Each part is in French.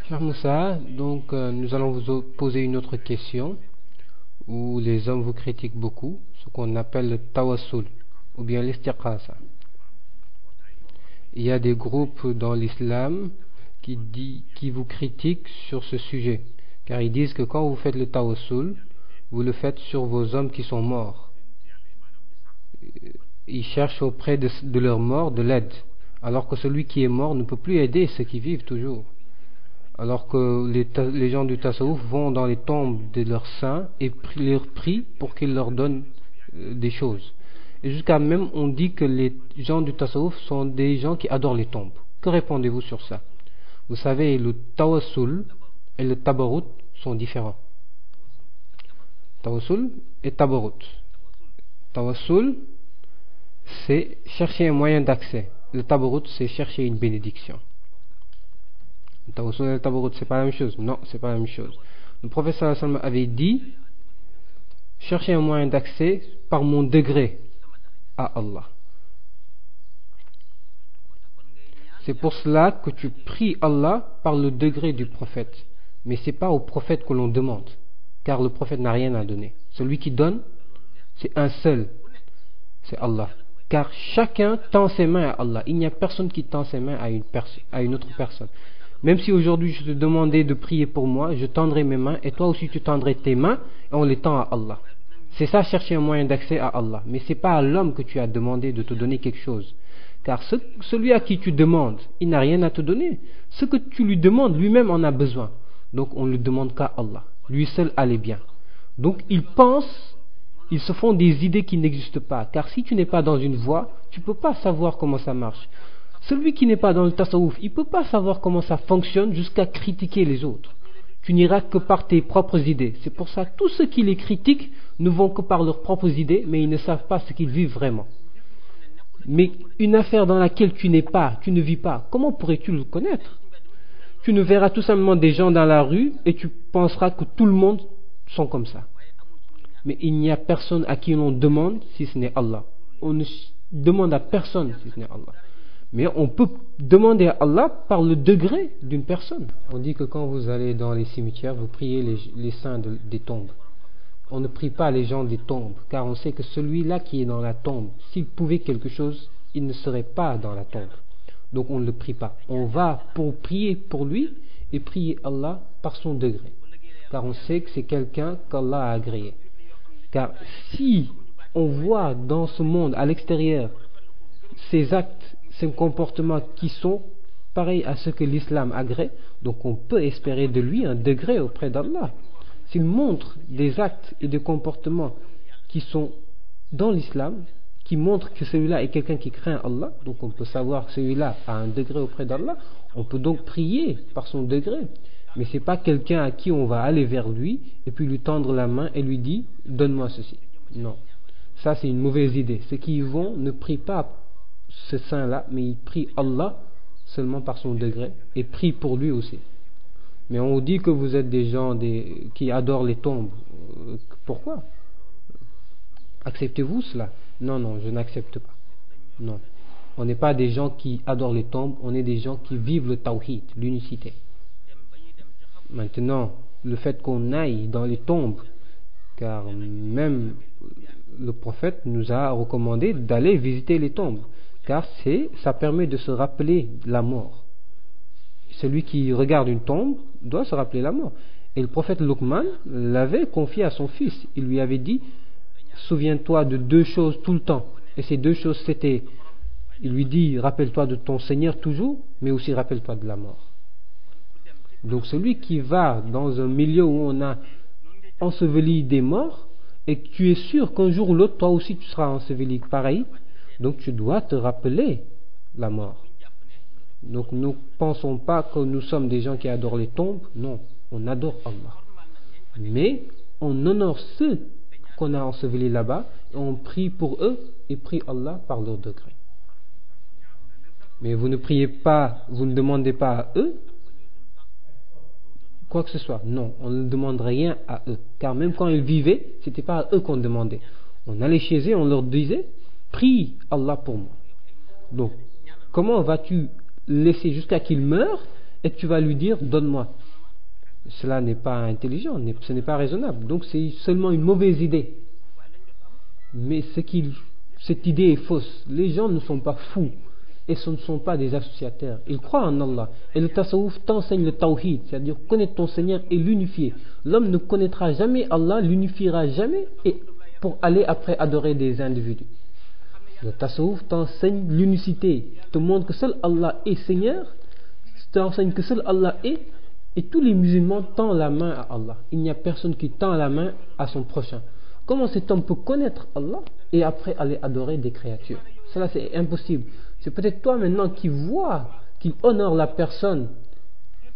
Cher Moussa, donc nous allons vous poser une autre question où les hommes vous critiquent beaucoup, ce qu'on appelle le tawassul ou bien l'istiqasa. Il y a des groupes dans l'islam qui vous critiquent sur ce sujet, car ils disent que quand vous faites le tawassul, vous le faites sur vos hommes qui sont morts. Ils cherchent auprès de leurs morts de l'aide, alors que celui qui est mort ne peut plus aider ceux qui vivent toujours. Alors que les gens du tasawwuf vont dans les tombes de leurs saints et leur prient pour qu'ils leur donnent des choses. Et jusqu'à même on dit que les gens du tasawwuf sont des gens qui adorent les tombes. Que répondez-vous sur ça? Vous savez, le tawassul et le tabarut sont différents. Tawassul et tabarut. Tawassul, c'est chercher un moyen d'accès. Le tabarut, c'est chercher une bénédiction. Le tawassul et le tabarut, c'est pas la même chose. Non, c'est pas la même chose. Le prophète sallallahu alayhi wa sallam avait dit: chercher un moyen d'accès par mon degré à Allah. C'est pour cela que tu pries Allah par le degré du prophète. Mais c'est pas au prophète que l'on demande, car le prophète n'a rien à donner. Celui qui donne, c'est un seul, c'est Allah. Car chacun tend ses mains à Allah. Il n'y a personne qui tend ses mains à une autre personne. Même si aujourd'hui je te demandais de prier pour moi, je tendrai mes mains et toi aussi tu tendrais tes mains et on les tend à Allah. C'est ça, chercher un moyen d'accès à Allah. Mais c'est pas à l'homme que tu as demandé de te donner quelque chose. Car celui à qui tu demandes, il n'a rien à te donner. Ce que tu lui demandes, lui-même en a besoin. Donc on ne le demande qu'à Allah. Lui seul a les biens. Donc ils se font des idées qui n'existent pas. Car si tu n'es pas dans une voie, tu ne peux pas savoir comment ça marche. Celui qui n'est pas dans le tasawwuf, il ne peut pas savoir comment ça fonctionne jusqu'à critiquer les autres. Tu n'iras que par tes propres idées. C'est pour ça que tous ceux qui les critiquent ne vont que par leurs propres idées, mais ils ne savent pas ce qu'ils vivent vraiment. Mais une affaire dans laquelle tu n'es pas, tu ne vis pas, comment pourrais-tu le connaître? Tu ne verras tout simplement des gens dans la rue et tu penseras que tout le monde sont comme ça. Mais il n'y a personne à qui l'on demande si ce n'est Allah. On ne demande à personne si ce n'est Allah. Mais on peut demander à Allah par le degré d'une personne. On dit que quand vous allez dans les cimetières, vous priez les saints des tombes. On ne prie pas les gens des tombes, car on sait que celui-là qui est dans la tombe, s'il pouvait quelque chose, il ne serait pas dans la tombe. Donc on ne le prie pas. On va pour prier pour lui et prier Allah par son degré. Car on sait que c'est quelqu'un qu'Allah a agréé. Car si on voit dans ce monde, à l'extérieur, ces actes, ces comportements qui sont pareils à ce que l'islam agrée, donc on peut espérer de lui un degré auprès d'Allah. S'il montre des actes et des comportements qui sont dans l'islam, qui montrent que celui-là est quelqu'un qui craint Allah, donc on peut savoir que celui-là a un degré auprès d'Allah, on peut donc prier par son degré. Mais ce n'est pas quelqu'un à qui on va aller vers lui et puis lui tendre la main et lui dire « donne-moi ceci ». Non, ça c'est une mauvaise idée. Ceux qui y vont ne prient pas ce saint-là, mais ils prient Allah seulement par son degré et prient pour lui aussi. Mais on dit que vous êtes des gens qui adorent les tombes. Pourquoi? Acceptez-vous cela? Non, non, je n'accepte pas. Non. On n'est pas des gens qui adorent les tombes, on est des gens qui vivent le tawhid, l'unicité. Maintenant, le fait qu'on aille dans les tombes, car même le prophète nous a recommandé d'aller visiter les tombes, car ça permet de se rappeler la mort. Celui qui regarde une tombe doit se rappeler la mort. Et le prophète Luqman l'avait confié à son fils. Il lui avait dit: souviens-toi de deux choses tout le temps. Et ces deux choses c'était, il lui dit, rappelle-toi de ton Seigneur toujours, mais aussi rappelle-toi de la mort. Donc celui qui va dans un milieu où on a enseveli des morts, et que tu es sûr qu'un jour ou l'autre, toi aussi tu seras enseveli pareil, donc tu dois te rappeler la mort. Donc nous ne pensons pas que nous sommes des gens qui adorent les tombes. Non, on adore Allah. Mais on honore ceux qu'on a ensevelis là-bas, et on prie pour eux et prie Allah par leur degré. Mais vous ne priez pas, vous ne demandez pas à eux quoi que ce soit. Non, on ne demande rien à eux. Car même quand ils vivaient, ce n'était pas à eux qu'on demandait. On allait chez eux, on leur disait: prie Allah pour moi. Donc, comment vas-tu laisser jusqu'à qu'ils meurent et que tu vas lui dire donne-moi. Cela n'est pas intelligent, ce n'est pas raisonnable. Donc c'est seulement une mauvaise idée. Mais cette idée est fausse. Les gens ne sont pas fous et ce ne sont pas des associateurs. Ils croient en Allah. Et le tasawwuf t'enseigne le tawhid, c'est-à-dire connaître ton Seigneur et l'unifier. L'homme ne connaîtra jamais Allah, l'unifiera jamais et pour aller après adorer des individus. Le tasawwuf t'enseigne l'unicité, te montre que seul Allah est Seigneur, t'enseigne que seul Allah est, et tous les musulmans tendent la main à Allah. Il n'y a personne qui tend la main à son prochain. Comment cet homme peut connaître Allah et après aller adorer des créatures? Cela c'est impossible. C'est peut-être toi maintenant qui vois qu'il honore la personne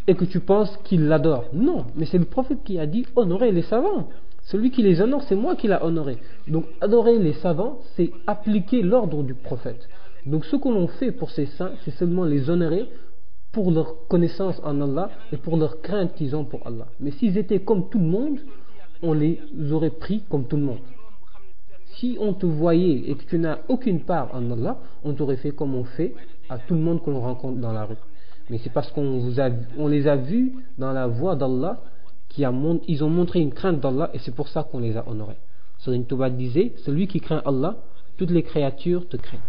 et que tu penses qu'il l'adore. Non, mais c'est le prophète qui a dit honorer les savants. Celui qui les honore, c'est moi qui l'a honoré. Donc adorer les savants, c'est appliquer l'ordre du prophète. Donc ce que l'on fait pour ces saints, c'est seulement les honorer pour leur connaissance en Allah et pour leur crainte qu'ils ont pour Allah. Mais s'ils étaient comme tout le monde, on les aurait pris comme tout le monde. Si on te voyait et que tu n'as aucune part en Allah, on t'aurait fait comme on fait à tout le monde que l'on rencontre dans la rue. Mais c'est parce qu'on les a vus dans la voie d'Allah qu'ils ont montré une crainte d'Allah et c'est pour ça qu'on les a honorés. Serigne Touba disait, celui qui craint Allah, toutes les créatures te craignent.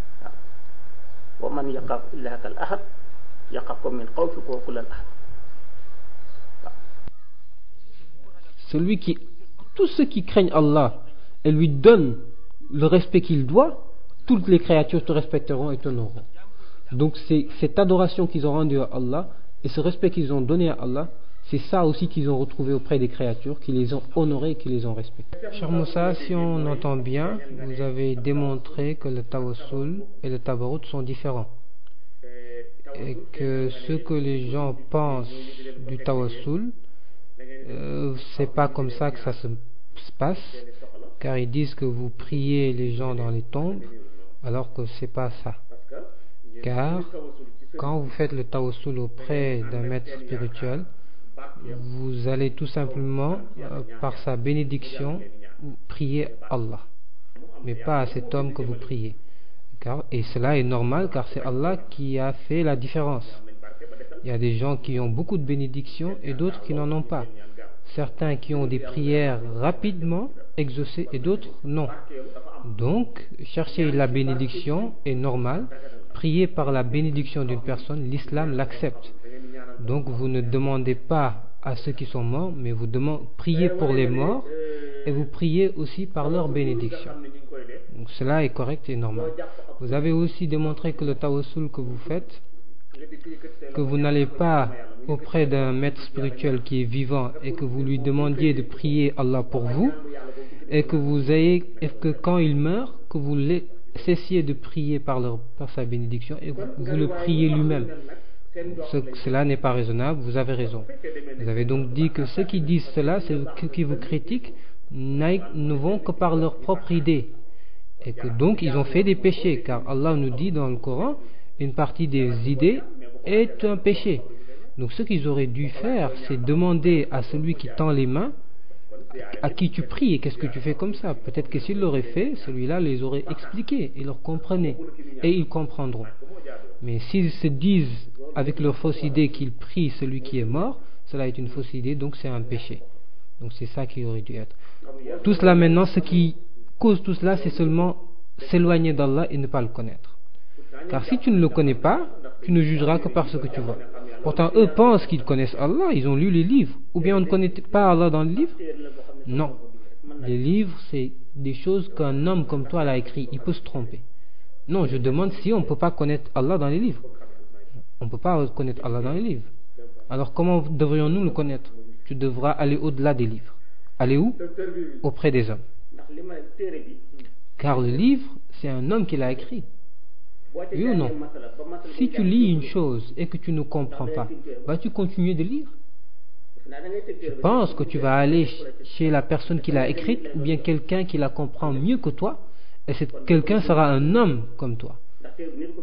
Tous ceux qui craignent Allah et lui donnent le respect qu'il doit, toutes les créatures te respecteront et t'honoreront. Donc c'est cette adoration qu'ils ont rendue à Allah et ce respect qu'ils ont donné à Allah, c'est ça aussi qu'ils ont retrouvé auprès des créatures, qui les ont honorés et qui les ont respectés. Cher Moussa, si on entend bien, vous avez démontré que le tawassul et le tabarruk sont différents. Et que ce que les gens pensent du tawassul, c'est pas comme ça que ça se passe, car ils disent que vous priez les gens dans les tombes, alors que c'est pas ça. Car quand vous faites le tawassul auprès d'un maître spirituel, vous allez tout simplement par sa bénédiction prier Allah, mais pas à cet homme que vous priez. Et cela est normal, car c'est Allah qui a fait la différence. Il y a des gens qui ont beaucoup de bénédictions et d'autres qui n'en ont pas. Certains qui ont des prières rapidement exaucées et d'autres non. Donc, chercher la bénédiction est normal. Prier par la bénédiction d'une personne, l'islam l'accepte. Donc, vous ne demandez pas à ceux qui sont morts, mais vous priez pour les morts et vous priez aussi par leur bénédiction. Donc, cela est correct et normal. Vous avez aussi démontré que le tawassul que vous faites, que vous n'allez pas auprès d'un maître spirituel qui est vivant et que vous lui demandiez de prier Allah pour vous, et que quand il meurt, que vous cessiez de prier par sa bénédiction et vous le priez lui-même. Cela n'est pas raisonnable, vous avez raison. Vous avez donc dit que ceux qui disent cela, ceux qui vous critiquent, ne vont que par leur propre idée. Et que donc ils ont fait des péchés, car Allah nous dit dans le Coran, une partie des idées est un péché. Donc ce qu'ils auraient dû faire, c'est demander à celui qui tend les mains, à qui tu pries et qu'est-ce que tu fais comme ça. Peut-être que s'il l'aurait fait, celui-là les aurait expliqués et leur comprenait, et ils comprendront. Mais s'ils se disent avec leur fausse idée qu'ils prient celui qui est mort, cela est une fausse idée, donc c'est un péché. Donc c'est ça qui aurait dû être. Tout cela maintenant, ce qui cause tout cela, c'est seulement s'éloigner d'Allah et ne pas le connaître. Car si tu ne le connais pas, tu ne jugeras que par ce que tu vois. Pourtant, eux pensent qu'ils connaissent Allah, ils ont lu les livres. Ou bien on ne connaît pas Allah dans les livres? Non. Les livres, c'est des choses qu'un homme comme toi l'a écrit. Il peut se tromper. Non, je demande si on ne peut pas connaître Allah dans les livres. On ne peut pas connaître Allah dans les livres. Alors comment devrions-nous le connaître? Tu devras aller au-delà des livres. Aller où? Auprès des hommes. Car le livre, c'est un homme qui l'a écrit. Oui ou non? Si tu lis une chose et que tu ne comprends pas, vas-tu continuer de lire? Je pense que tu vas aller chez la personne qui l'a écrite ou bien quelqu'un qui la comprend mieux que toi, et cet quelqu'un sera un homme comme toi.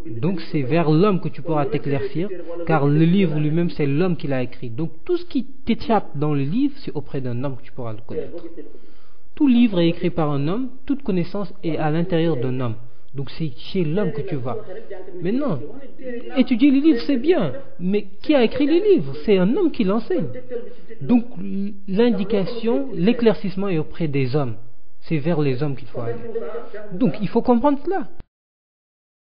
Donc c'est vers l'homme que tu pourras t'éclaircir, car le livre lui-même c'est l'homme qui l'a écrit. Donc tout ce qui t'échappe dans le livre, c'est auprès d'un homme que tu pourras le connaître. Tout livre est écrit par un homme, toute connaissance est à l'intérieur d'un homme. Donc c'est chez l'homme que tu vas. Maintenant, étudier les livres, c'est bien. Mais qui a écrit les livres? C'est un homme qui l'enseigne. Donc l'indication, l'éclaircissement est auprès des hommes. C'est vers les hommes qu'il faut aller. Donc il faut comprendre cela.